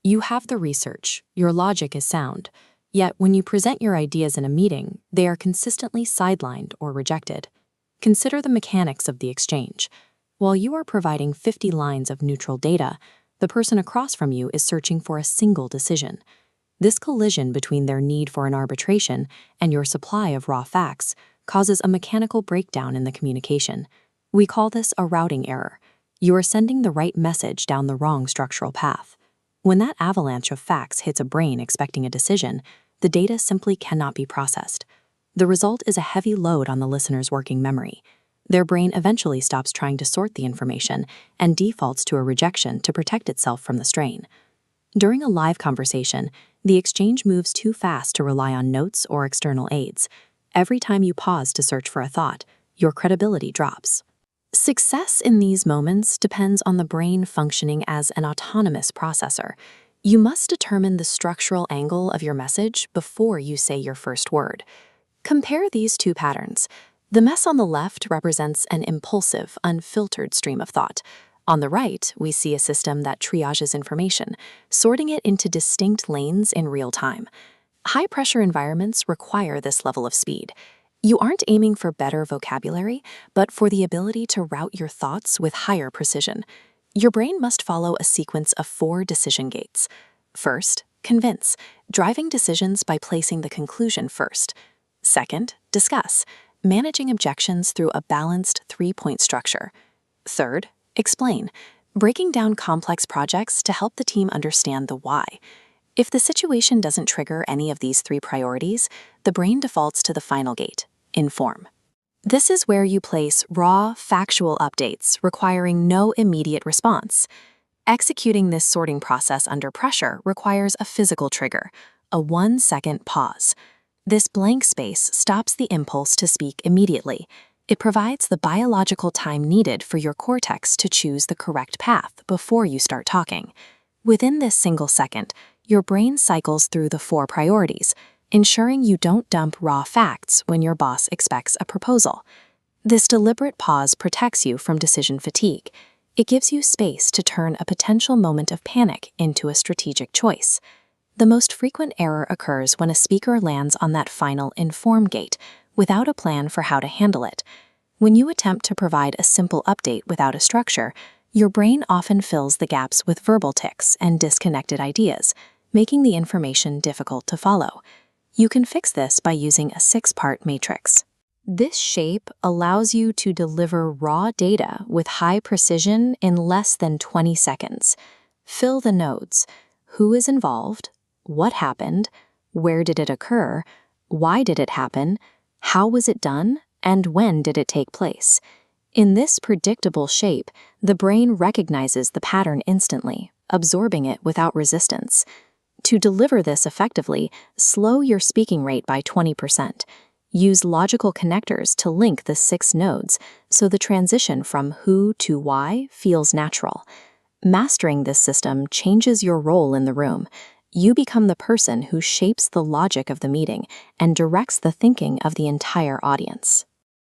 You have the research, your logic is sound, yet when you present your ideas in a meeting, they are consistently sidelined or rejected. Consider the mechanics of the exchange. While you are providing 50 lines of neutral data, the person across from you is searching for a single decision. This collision between their need for an arbitration and your supply of raw facts causes a mechanical breakdown in the communication. We call this a routing error. You are sending the right message down the wrong structural path. When that avalanche of facts hits a brain expecting a decision, the data simply cannot be processed. The result is a heavy load on the listener's working memory. Their brain eventually stops trying to sort the information and defaults to a rejection to protect itself from the strain. During a live conversation, the exchange moves too fast to rely on notes or external aids. Every time you pause to search for a thought, your credibility drops. Success in these moments depends on the brain functioning as an autonomous processor. You must determine the structural angle of your message before you say your first word. Compare these two patterns. The mess on the left represents an impulsive, unfiltered stream of thought. On the right, we see a system that triages information, sorting it into distinct lanes in real time. High-pressure environments require this level of speed. You aren't aiming for better vocabulary, but for the ability to route your thoughts with higher precision. Your brain must follow a sequence of 4 decision gates. First, convince, driving decisions by placing the conclusion first. Second, discuss, managing objections through a balanced 3-point structure. Third, explain, breaking down complex projects to help the team understand the why. If the situation doesn't trigger any of these 3 priorities, the brain defaults to the final gate, inform. This is where you place raw, factual updates requiring no immediate response. Executing this sorting process under pressure requires a physical trigger, a 1-second pause. This blank space stops the impulse to speak immediately. It provides the biological time needed for your cortex to choose the correct path before you start talking. Within this single second, your brain cycles through the 4 priorities, ensuring you don't dump raw facts when your boss expects a proposal. This deliberate pause protects you from decision fatigue. It gives you space to turn a potential moment of panic into a strategic choice. The most frequent error occurs when a speaker lands on that final inform gate without a plan for how to handle it. When you attempt to provide a simple update without a structure, your brain often fills the gaps with verbal tics and disconnected ideas, making the information difficult to follow. You can fix this by using a 6-part matrix. This shape allows you to deliver raw data with high precision in less than 20 seconds. Fill the nodes. Who is involved? What happened? Where did it occur? Why did it happen? How was it done? And when did it take place? In this predictable shape, the brain recognizes the pattern instantly, absorbing it without resistance. To deliver this effectively, slow your speaking rate by 20%. Use logical connectors to link the 6 nodes so the transition from who to why feels natural. Mastering this system changes your role in the room. You become the person who shapes the logic of the meeting and directs the thinking of the entire audience.